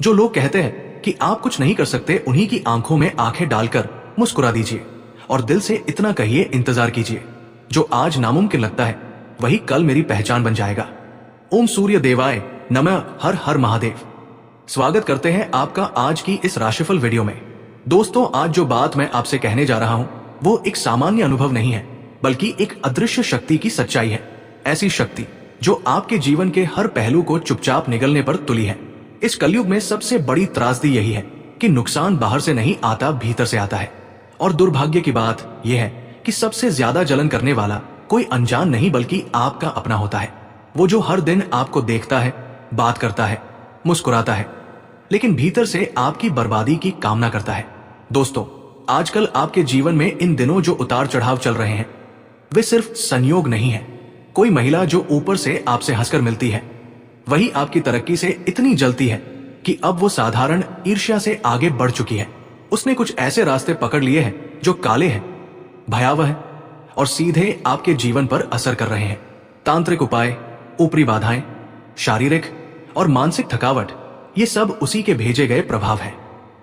जो लोग कहते हैं कि आप कुछ नहीं कर सकते, उन्हीं की आंखों में आंखें डालकर मुस्कुरा दीजिए और दिल से इतना कहिए, इंतजार कीजिए, जो आज नामुमकिन लगता है वही कल मेरी पहचान बन जाएगा। ओम सूर्य देवाय नमः। हर हर महादेव। स्वागत करते हैं आपका आज की इस राशिफल वीडियो में। दोस्तों, आज जो बात मैं आपसे कहने जा रहा हूं वो एक सामान्य अनुभव नहीं है, बल्कि एक अदृश्य शक्ति की सच्चाई है। ऐसी शक्ति जो आपके जीवन के हर पहलू को चुपचाप निगलने पर तुली है। इस कलयुग में सबसे बड़ी त्रासदी यही है कि नुकसान बाहर से नहीं आता, भीतर से आता है। और दुर्भाग्य की बात यह है कि सबसे ज्यादा जलन करने वाला कोई अनजान नहीं बल्कि आपका अपना होता है। वो जो हर दिन आपको देखता है, बात करता है, मुस्कुराता है, लेकिन भीतर से आपकी बर्बादी की कामना करता है। दोस्तों, आजकल आपके जीवन में इन दिनों जो उतार चढ़ाव चल रहे हैं वे सिर्फ संयोग नहीं है। कोई महिला जो ऊपर से आपसे हंसकर मिलती है वही आपकी तरक्की से इतनी जलती है कि अब वो साधारण ईर्ष्या से आगे बढ़ चुकी है। उसने कुछ ऐसे रास्ते पकड़ लिए हैं जो काले हैं, भयावह हैं और सीधे आपके जीवन पर असर कर रहे हैं। तांत्रिक उपाय, ऊपरी बाधाएं, शारीरिक और मानसिक थकावट, ये सब उसी के भेजे गए प्रभाव हैं।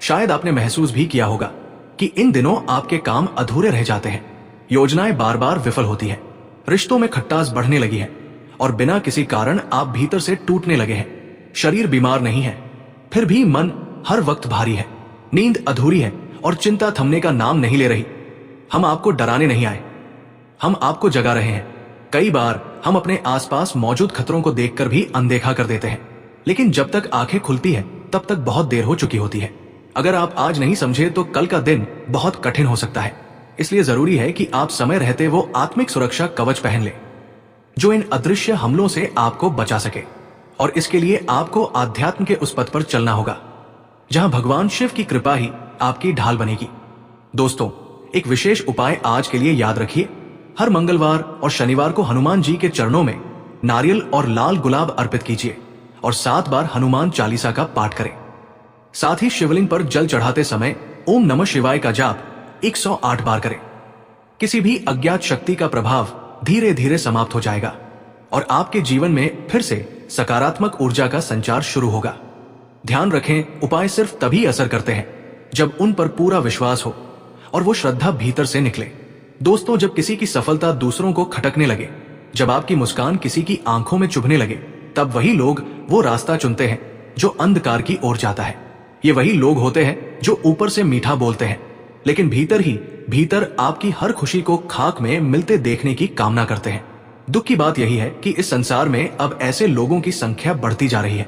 शायद आपने महसूस भी किया होगा कि इन दिनों आपके काम अधूरे रह जाते हैं, योजनाएं बार बार विफल होती हैं, रिश्तों में खट्टास बढ़ने लगी है और बिना किसी कारण आप भीतर से टूटने लगे हैं। शरीर बीमार नहीं है, फिर भी मन हर वक्त भारी है, नींद अधूरी है और चिंता थमने का नाम नहीं ले रही। हम आपको डराने नहीं आए, हम आपको जगा रहे हैं। कई बार हम अपने आसपास मौजूद खतरों को देखकर भी अनदेखा कर देते हैं, लेकिन जब तक आंखें खुलती है तब तक बहुत देर हो चुकी होती है। अगर आप आज नहीं समझे तो कल का दिन बहुत कठिन हो सकता है। इसलिए जरूरी है कि आप समय रहते वो आत्मिक सुरक्षा कवच पहन ले जो इन अदृश्य हमलों से आपको बचा सके। और इसके लिए आपको आध्यात्म के उस पथ पर चलना होगा जहां भगवान शिव की कृपा ही आपकी ढाल बनेगी। दोस्तों, एक विशेष उपाय आज के लिए याद रखिए। हर मंगलवार और शनिवार को हनुमान जी के चरणों में नारियल और लाल गुलाब अर्पित कीजिए और 7 बार हनुमान चालीसा का पाठ करें। साथ ही शिवलिंग पर जल चढ़ाते समय ओम नमः शिवाय का जाप 108 बार करें। किसी भी अज्ञात शक्ति का प्रभाव धीरे धीरे समाप्त हो जाएगा और आपके जीवन में फिर से सकारात्मक ऊर्जा का संचार शुरू होगा। ध्यान रखें, उपाय सिर्फ तभी असर करते हैं जब उन पर पूरा विश्वास हो और वो श्रद्धा भीतर से निकले। दोस्तों, जब किसी की सफलता दूसरों को खटकने लगे, जब आपकी मुस्कान किसी की आंखों में चुभने लगे, तब वही लोग वो रास्ता चुनते हैं जो अंधकार की ओर जाता है। ये वही लोग होते हैं जो ऊपर से मीठा बोलते हैं लेकिन भीतर आपकी हर खुशी को खाक में मिलते देखने की कामना करते हैं। दुख की बात यही है कि इस संसार में अब ऐसे लोगों की संख्या बढ़ती जा रही है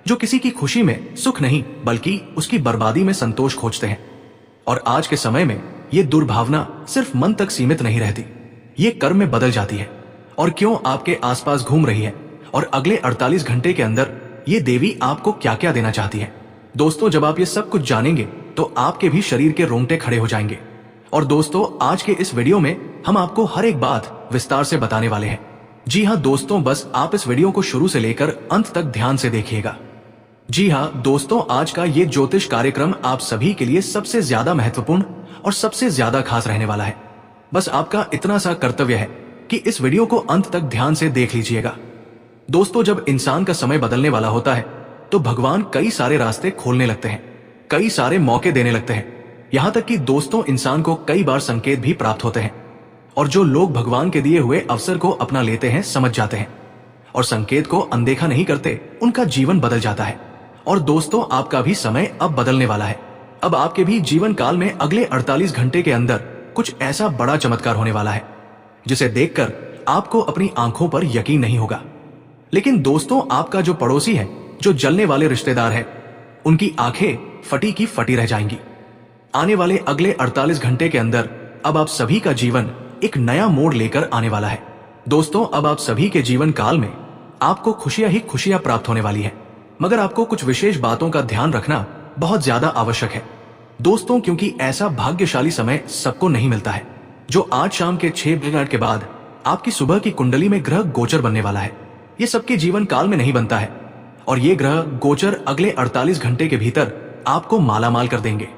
जो किसी की खुशी में सुख नहीं बल्कि उसकी बर्बादी में संतोष खोजते हैं। और आज के समय में ये दुर्भावना सिर्फ मन तक सीमित नहीं रहती, ये कर्म में बदल जाती है और क्यों आपके आसपास घूम रही है और अगले 48 घंटे के अंदर ये देवी आपको क्या क्या देना चाहती है। दोस्तों, जब आप ये सब कुछ जानेंगे तो आपके भी शरीर के रोंगटे खड़े हो जाएंगे। और दोस्तों, आज के इस वीडियो में हम आपको हर एक बात विस्तार से बताने वाले हैं। जी हाँ दोस्तों, बस आप इस वीडियो को शुरू से लेकर अंत तक ध्यान से देखिएगा। जी हाँ दोस्तों, आज का ये ज्योतिष कार्यक्रम आप सभी के लिए सबसे ज्यादा महत्वपूर्ण और सबसे ज्यादा खास रहने वाला है। बस आपका इतना सा कर्तव्य है कि इस वीडियो को अंत तक ध्यान से देख लीजिएगा। दोस्तों, जब इंसान का समय बदलने वाला होता है तो भगवान कई सारे रास्ते खोलने लगते हैं, कई सारे मौके देने लगते हैं। यहां तक कि दोस्तों, इंसान को कई बार संकेत भी प्राप्त होते हैं और जो लोग भगवान के दिए हुए अवसर को अपना लेते हैं, समझ जाते हैं और संकेत को अनदेखा नहीं करते, उनका जीवन बदल जाता है। और दोस्तों, आपका भी समय अब बदलने वाला है। अब आपके भी जीवन काल में अगले 48 घंटे के अंदर कुछ ऐसा बड़ा चमत्कार होने वाला है जिसे देखकर आपको अपनी आंखों पर यकीन नहीं होगा। लेकिन दोस्तों, आपका जो पड़ोसी है, जो जलने वाले रिश्तेदार है, उनकी आंखें फटी की फटी रह जाएंगी। आने वाले अगले 48 घंटे के अंदर अब आप सभी का जीवन एक नया मोड़ लेकर आने वाला है। दोस्तों, अब आप सभी के जीवन काल में आपको खुशियां ही खुशियां प्राप्त होने वाली है, मगर आपको कुछ विशेष बातों का ध्यान रखना बहुत ज्यादा आवश्यक है दोस्तों, क्योंकि ऐसा भाग्यशाली समय सबको नहीं मिलता है जो आज शाम के 6 मिनट के बाद आपकी सुबह की कुंडली में ग्रह गोचर बनने वाला है। ये सबके जीवन काल में नहीं बनता है और ये ग्रह गोचर अगले 48 घंटे के भीतर आपको मालामाल कर देंगे।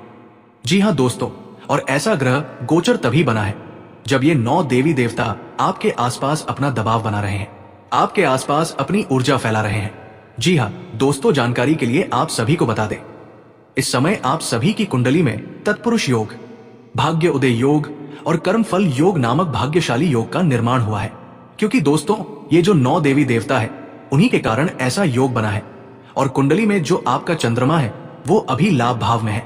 जी हाँ दोस्तों, और ऐसा ग्रह गोचर तभी बना है जब ये 9 देवी देवता आपके आसपास अपना दबाव बना रहे हैं, आपके आसपास अपनी ऊर्जा फैला रहे हैं। जी हाँ दोस्तों, जानकारी के लिए आप सभी को बता दें, इस समय आप सभी की कुंडली में तत्पुरुष योग, भाग्य उदय योग और कर्मफल योग नामक भाग्यशाली योग का निर्माण हुआ है। क्योंकि दोस्तों ये जो 9 देवी देवता है उन्हीं के कारण ऐसा योग बना है। और कुंडली में जो आपका चंद्रमा है वो अभी लाभ भाव में है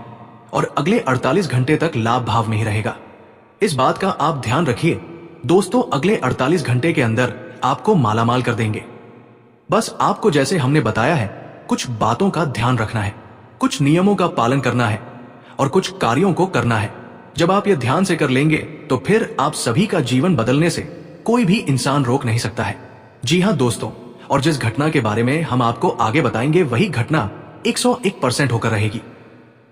और अगले 48 घंटे तक लाभ भाव में ही रहेगा। इस बात का आप ध्यान रखिए दोस्तों, अगले 48 घंटे के अंदर आपको मालामाल कर देंगे। बस आपको जैसे हमने बताया है कुछ बातों का ध्यान रखना है, कुछ नियमों का पालन करना है और कुछ कार्यों को करना है। जब आप ये ध्यान से कर लेंगे तो फिर आप सभी का जीवन बदलने से कोई भी इंसान रोक नहीं सकता है। जी हाँ दोस्तों, और जिस घटना के बारे में हम आपको आगे बताएंगे वही घटना 101% होकर रहेगी।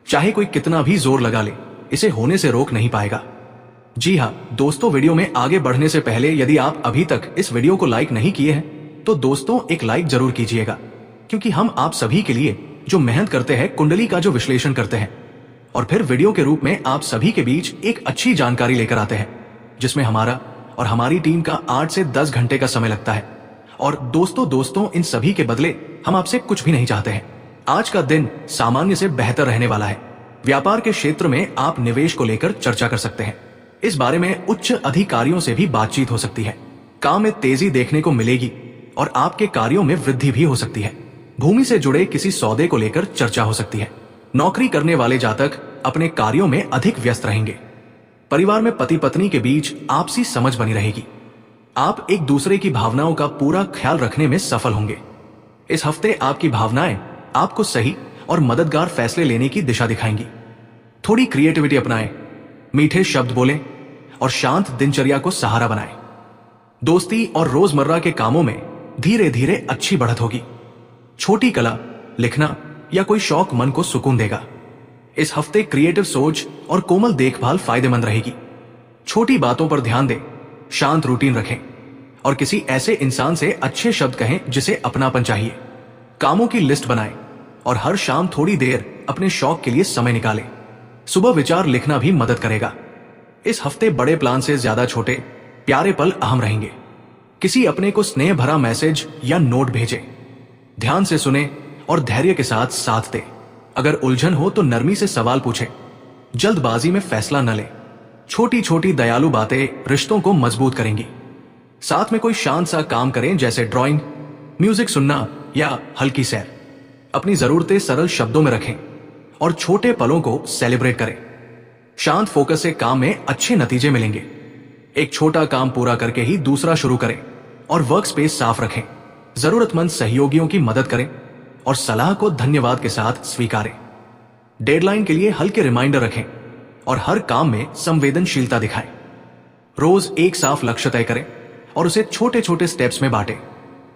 चाहे कोई कितना भी जोर लगा ले, इसे होने से रोक नहीं पाएगा। जी हाँ दोस्तों, वीडियो में आगे बढ़ने से पहले यदि आप अभी तक इस वीडियो को लाइक नहीं किए हैं तो दोस्तों एक लाइक जरूर कीजिएगा, क्योंकि हम आप सभी के लिए जो मेहनत करते हैं, कुंडली का जो विश्लेषण करते हैं और फिर वीडियो के रूप में आप सभी के बीच एक अच्छी जानकारी लेकर आते हैं, जिसमें हमारा और हमारी टीम का 8 से 10 घंटे का समय लगता है। और दोस्तों इन सभी के बदले हम आपसे कुछ भी नहीं चाहते हैं। आज का दिन सामान्य से बेहतर रहने वाला है। व्यापार के क्षेत्र में आप निवेश को लेकर चर्चा कर सकते हैं। इस बारे में उच्च अधिकारियों से भी बातचीत हो सकती है। काम में तेजी देखने को मिलेगी और आपके कार्यों में वृद्धि भी हो सकती है। भूमि से जुड़े किसी सौदे को लेकर चर्चा हो सकती है। नौकरी करने वाले जातक अपने कार्यों में अधिक व्यस्त रहेंगे। परिवार में पति पत्नी के बीच आपसी समझ बनी रहेगी। आप एक दूसरे की भावनाओं का पूरा ख्याल रखने में सफल होंगे। इस हफ्ते आपकी भावनाएं आपको सही और मददगार फैसले लेने की दिशा दिखाएंगी। थोड़ी क्रिएटिविटी अपनाएं, मीठे शब्द बोलें और शांत दिनचर्या को सहारा बनाएं। दोस्ती और रोजमर्रा के कामों में धीरे धीरे अच्छी बढ़त होगी। छोटी कला, लिखना या कोई शौक मन को सुकून देगा। इस हफ्ते क्रिएटिव सोच और कोमल देखभाल फायदेमंद रहेगी। छोटी बातों पर ध्यान दें, शांत रूटीन रखें और किसी ऐसे इंसान से अच्छे शब्द कहें जिसे अपनापन चाहिए। कामों की लिस्ट बनाएं और हर शाम थोड़ी देर अपने शौक के लिए समय निकालें। सुबह विचार लिखना भी मदद करेगा। इस हफ्ते बड़े प्लान से ज्यादा छोटे प्यारे पल अहम रहेंगे। किसी अपने को स्नेह भरा मैसेज या नोट भेजें। ध्यान से सुने और धैर्य के साथ साथ दे। अगर उलझन हो तो नरमी से सवाल पूछें। जल्दबाजी में फैसला न लें। छोटी छोटी दयालु बातें रिश्तों को मजबूत करेंगी। साथ में कोई शांत सा काम करें, जैसे ड्राइंग, म्यूजिक सुनना या हल्की सैर। अपनी जरूरतें सरल शब्दों में रखें और छोटे पलों को सेलिब्रेट करें। शांत फोकस से काम में अच्छे नतीजे मिलेंगे। एक छोटा काम पूरा करके ही दूसरा शुरू करें और वर्क स्पेस साफ रखें। जरूरतमंद सहयोगियों की मदद करें और सलाह को धन्यवाद के साथ स्वीकारें। डेडलाइन के लिए हल्के रिमाइंडर रखें और हर काम में संवेदनशीलता दिखाएं। रोज एक साफ लक्ष्य तय करें और उसे छोटे छोटे स्टेप्स में बांटें।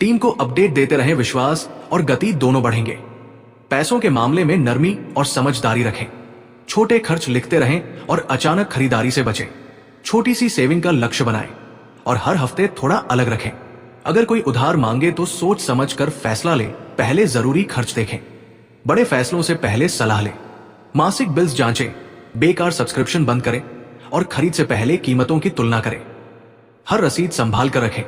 टीम को अपडेट देते रहें। विश्वास और गति दोनों बढ़ेंगे। पैसों के मामले में नरमी और समझदारी रखें। छोटे खर्च लिखते रहें और अचानक खरीदारी से बचें। छोटी सी सेविंग का लक्ष्य बनाएं और हर हफ्ते थोड़ा अलग रखें। अगर कोई उधार मांगे तो सोच समझकर फैसला लें। पहले जरूरी खर्च देखें। बड़े फैसलों से पहले सलाह लें। मासिक बिल्स जांचें। बेकार सब्सक्रिप्शन बंद करें और खरीद से पहले कीमतों की तुलना करें। हर रसीद संभाल कर रखें।